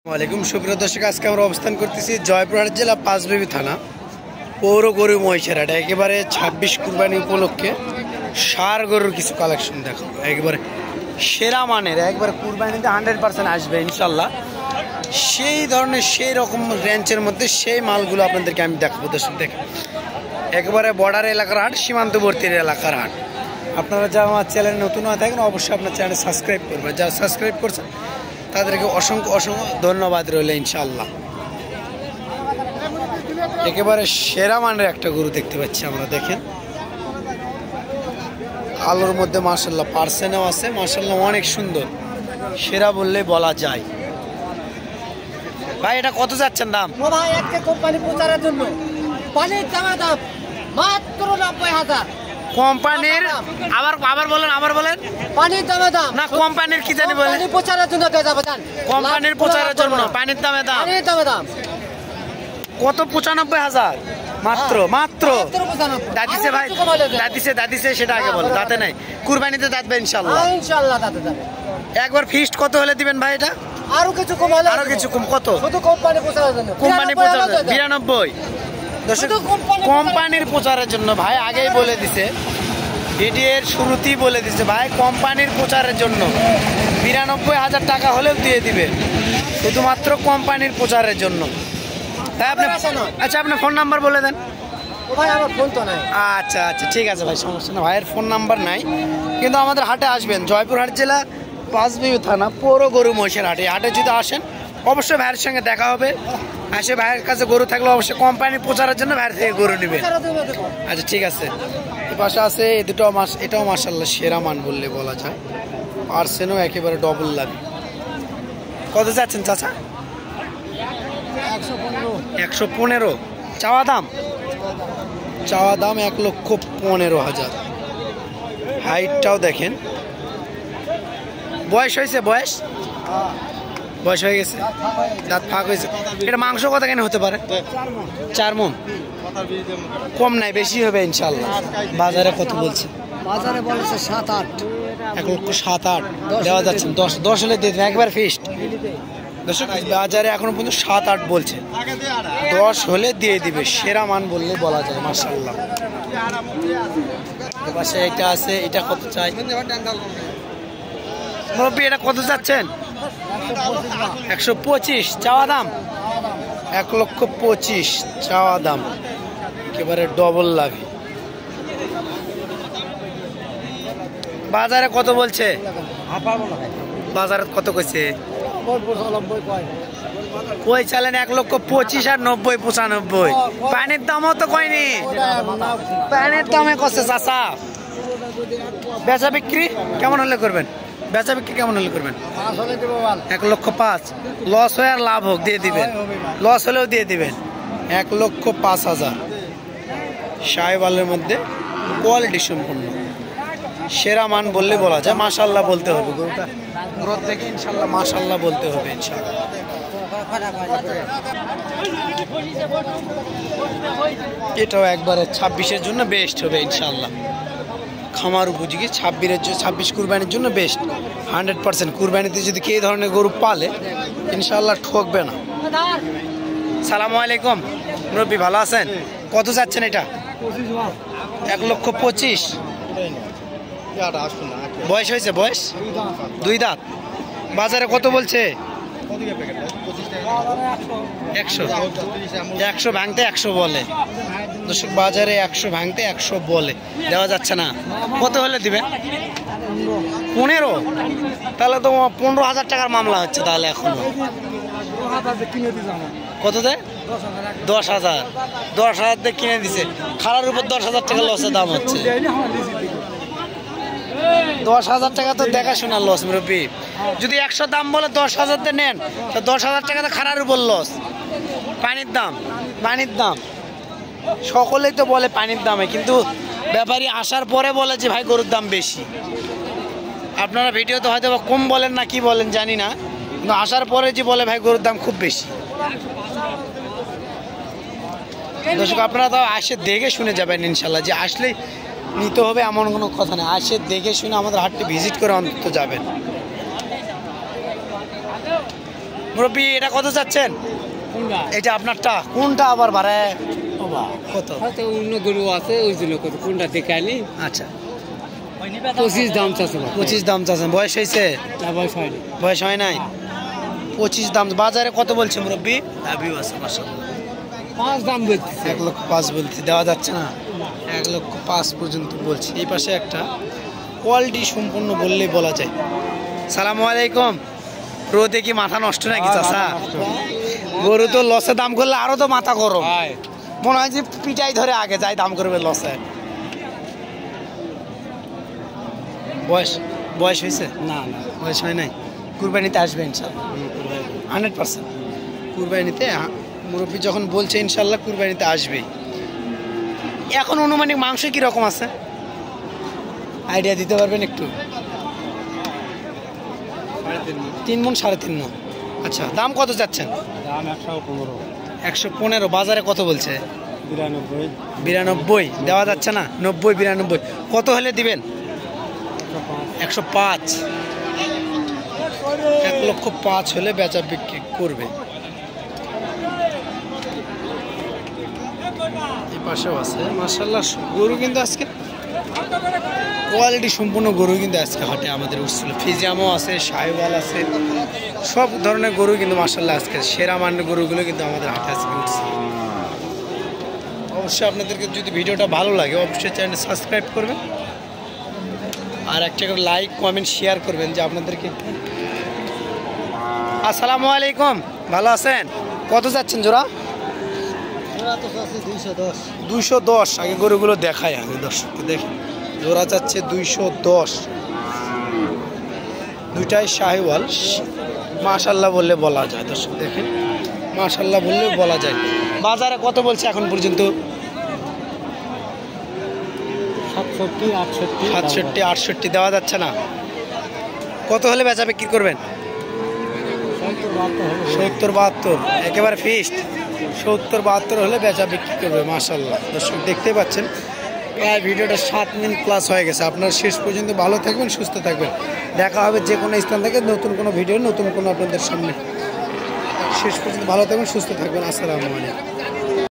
ওয়ালাইকুম সুপ্রিয় দর্শক, আজকে আমরা অবস্থান করতেছি জয়পুরহাট জেলা পাঁচবিবি থানা পৌর গরু মহিষেরহাট। একেবারে 26 কুরবানি উপলক্ষে ষাঁড় গরুর কিছু কালেকশন দেখো, একেবারে সেরা মানের, একবারে কুরবানিতে 100% আসবে ইনশাল্লাহ। সেই ধরনের সেই রকম রেঞ্জের মধ্যে সেই মালগুলো আপনাদেরকে আমি দেখাবো দর্শক। দেখেন একেবারে বর্ডার এলাকার হাট, সীমান্তবর্তী এলাকার হাট। আপনারা যারা আমার চ্যানেলে নতুন হয়ে থাকেন অবশ্যই আপনার চ্যানেল সাবস্ক্রাইব করবেন। যারা সাবস্ক্রাইব করছেন তাদেরকে অসংখ্য অসংখ্য ধন্যবাদ রইল ইনশাআল্লাহ। একেবারে সেরা মানের একটা গরু দেখতে পাচ্ছি আমরা। দেখেন আলোর মধ্যে মাশাআল্লাহ পার্সেন্টও আছে, মাশাআল্লাহ অনেক সুন্দর, সেরা বললেই বলা যায়। ভাই এটা কত যাচ্ছেন দাম? ও ভাই একটা কোম্পানি প্রচারের জন্য পানির দাম মাত্র 90,000। কোম্পানির আবার বলেন পানির দাম না, কোম্পানির কি জানি বলেন? প্রচারের জন্য কে যাবে জান? কোম্পানির প্রচারের জন্য পানির দাম কত? 95,000 মাত্র। দাদিছে ভাই, দাদিছে সেটা আগে বলো। দাঁতে নাই, কুরবানিতে দাঁতবে ইনশাআল্লাহ। ইনশাআল্লাহ দাঁতে যাবে। একবার ফিক্সড কত হলে দিবেন ভাই এটা? আরো কিছু কম হলে, আরো কিছু কম। কত? শুধু কোম্পানি প্রচারের জন্য। কোম্পানি প্রচার 92। কোম্পানির প্রচারের জন্য ভাই আগেই বলে দিছে, ভিডিওর শুরুতেই বলে দিছে ভাই কোম্পানির প্রচারের জন্য 92,000 টাকা হলেও দিয়ে দিবে, শুধুমাত্র কোম্পানির প্রচারের জন্য। তাই আপনি আচ্ছা আপনার ফোন নাম্বার বলে দেন। ভাই আমার ফোন তো নাই। আচ্ছা ঠিক আছে ভাই, সমস্যা না, ভাইয়ের ফোন নাম্বার নাই, কিন্তু আমাদের হাটে আসবেন জয়পুরহাট জেলা পাঁচবিবি থানা পৌর গরু মহিষের হাটে। হাটে যদি আসেন অবশ্যই ভাইয়ের সঙ্গে দেখা হবে। আসে ভাইয়ের কাছে গরু থাকলে অবশ্যই কোম্পানির প্রচারের জন্য ভাইয়ের থেকে গরু নেবে। আচ্ছা ঠিক আছে। এই পাশে আছে এই দুটো মাছ, এটাও মাশাআল্লাহ সেরা মান বললে বলা যায়, পার্সেন্টও একেবারে ডবল লাগে। কত যাচ্ছেন চাচা? 115 চাওয়া দাম? চাওয়া দাম 1,15,000। হাইটটাও দেখেন। বয়স হয়েছে? বয়স হয়ে গেছে, দাঁত ফাঁক হয়েছে। এটা মাংস কত কেন হতে পারে? 4 মণ। কম নাই, বেশি হবে ইনশাআল্লাহ। বাজারে কত বলছে? বাজারে বলেছে 7-8। 1,07,8 দেওয়া যাচ্ছে। 10 হলে দিয়ে দেবেন, একবার ফিক্সড। দর্শক বাজারে এখনো পর্যন্ত 7-8 বলছে, 10 হলে দিয়ে দিবে, সেরা মান বললে বলা যায় মাশাআল্লাহ। পাশে এটা আছে, এটা কত চাই মুরব্বী? এটা কত যাচ্ছেন? 125 চাওয়া দাম? 1,25,000 চাওয়া দাম, একেবারে ডবল লাগে। বাজারে কত বলছে? বাজারে কত কইছে? কই চালেন 1,25,000 আর 90-95। পানির দামও তো কয়নি, পানির দামে কষ্ট চাচা। বেচা বিক্রি কেমন হলে করবেন? বেচা বিক্রি কেমন হলে করবেন? 1,05,000। লস হয়ে আর লাভ হোক দিয়ে দিবেন, লস হলেও দিয়ে দিবেন। 1,05,000 শাহিওয়ালের মধ্যে কোয়ালিটি সম্পূর্ণ সেরা মান বললে বলা যায়। মাশাআল্লাহ বলতে হবে, গরুটা গ্রোথ দেখে ইনশাআল্লাহ মাশাআল্লাহ বলতে হবে ইনশাআল্লাহ। এটাও একবারে 26-এর জন্য বেস্ট হবে ইনশাআল্লাহ। খামার উপযোগী 26 কুরবানির জন্য বেস্ট 100%। কুরবানিতে যদি কে ধরনের গরু পালে ইনশাআল্লাহ ঠকবে না। সালামু আলাইকুম মুরব্বী, ভালো আছেন? কত যাচ্ছেন এটা? 1,25,000। বয়স হয়েছে? বয়স 2 দাঁত। বাজারে কত বলছে? 100 ভাঙতে 100 বলে দর্শক। বাজারে 100 ভাঙতে 100 বলে, দেওয়া যাচ্ছে না। কত হলে দিবেন? 15? তাহলে তো 15,000 টাকার মামলা হচ্ছে তাহলে এখন। কত দেয়? 10,000। 10,000 দিয়ে কিনে দিছে, খালার উপর 10,000 টাকা লসের দাম হচ্ছে। 10,000 টাকা তো দেখাশোনা লস মুরব্বী। যদি 100 দাম বলে 10,000 দিয়ে নেন তো 10,000 টাকা তো খারার উপর লস। পানির দাম সকলেই তো বলে পানির দামে, কিন্তু ব্যাপারী আসার পরে বলে যে ভাই গরুর দাম বেশি। আপনারা ভিডিওতে হয়তো কম বলেন না কি বলেন জানি না, কিন্তু আসার পরে যে বলে ভাই গরুর দাম খুব বেশি। দর্শক আপনারা তো আসে দেখে শুনে যাবেন ইনশাল্লাহ, যে আসলেই নিতে হবে এমন কোনো কথা নেই। আসে দেখে শুনে আমাদের হাটটি ভিজিট করে অন্তত যাবেন। মুরব্বী এটা কত চাচ্ছেন? কোনটা এটা আপনারটা কোনটা আবার বাড়ে বাবা কত? হয়তো অন্য গরু আছে ওই জন্য কত কোনটা দেখে আনি আচ্ছা 25 দাম চাচ্ছে 25 দাম চাচ্ছেন। বয়স হয়েছে? না বয়স হয়নি। বয়স হয় নাই। 25 দাম। বাজারে কত বলছে মুরব্বী? দাবিও আছে মাশাআল্লাহ। 5 দাম বলতেছে। 1,05,000 বলতে দেওয়া যাচ্ছে না। 1,05,000 পর্যন্ত বলছে। এই পাশে একটা কোয়ালিটি সম্পূর্ণ বললেই বলা যায়। সালামু আলাইকুম। রোদে কি মাথা নষ্ট নাকি চাচা? গরু তো লসে দাম করলে আরো তো মাথা গরম। মনে হয় যে পিটাই ধরে আগে যাই দাম করবে লসে। বয়স বয়স হয়েছে? না না বয়স হয় নাই। কুরবানিতে আসবে ইনশাল্লাহ 100%। কুরবানিতে মুরব্বী যখন বলছে ইনশাল্লাহ কুরবানিতে আসবেই। এখন অনুমানিক মাংস কি রকম আছে আইডিয়া দিতে পারবেন একটু? 3 মণ 3.5 মণ। আচ্ছা দাম কত যাচ্ছেন? দাম 115 115। বাজারে কত বলছে? 92 92 দেওয়া যাচ্ছে না। 90 92 কত হলে দিবেন? 105। 1,05,000 হলে বেচা বিক্রি করবে। এই পাশেও আছে মাশাআল্লাহ গরু, কিন্তু আজকে কোয়ালিটি সম্পূর্ণ গরু কিন্তু আজকে হাটে আমাদের উঠছিল। ফিজিয়ামও আছে, শাহিওয়াল আছে, সব ধরনের গরু কিন্তু মাশাআল্লাহ আজকে সেরা মানের গরুগুলো কিন্তু আমাদের হাটে আজকে উঠছে। অবশ্যই আপনাদেরকে যদি ভিডিওটা ভালো লাগে অবশ্যই চ্যানেল সাবস্ক্রাইব করবেন আর একটা করে লাইক কমেন্ট শেয়ার করবেন যে আপনাদেরকে। আসসালামু আলাইকুম, ভালো আছেন? কত যাচ্ছেন জোড়া? 210। আগে গরুগুলো দেখায় আগে দর্শককে দেখেন। জোড়া যাচ্ছে 210। দুইটাই শাহিওয়াল। মাশাআল্লাহ বললে বলা যায় দর্শক দেখেন, মাশাআল্লাহ বললেও বলা যায়। বাজারে কত বলছে এখন পর্যন্ত? 67 68 দেওয়া যাচ্ছে না। কত হলে বেচা বিক্রি করবেন? 70 72 একেবারে ফিক্সড। 70 72 হলে বেচা বিক্রি করবে। মাশাআল্লাহ দর্শক দেখতে পাচ্ছেন প্রায় ভিডিওটা 7 মিনিট প্লাস হয়ে গেছে। আপনারা শেষ পর্যন্ত ভালো থাকবেন, সুস্থ থাকবেন। দেখা হবে যে কোনো স্থান থেকে নতুন কোনো ভিডিও, নতুন কোনো আপনাদের সামনে। শেষ পর্যন্ত ভালো থাকবেন, সুস্থ থাকবেন। আসসালামু আলাইকুম।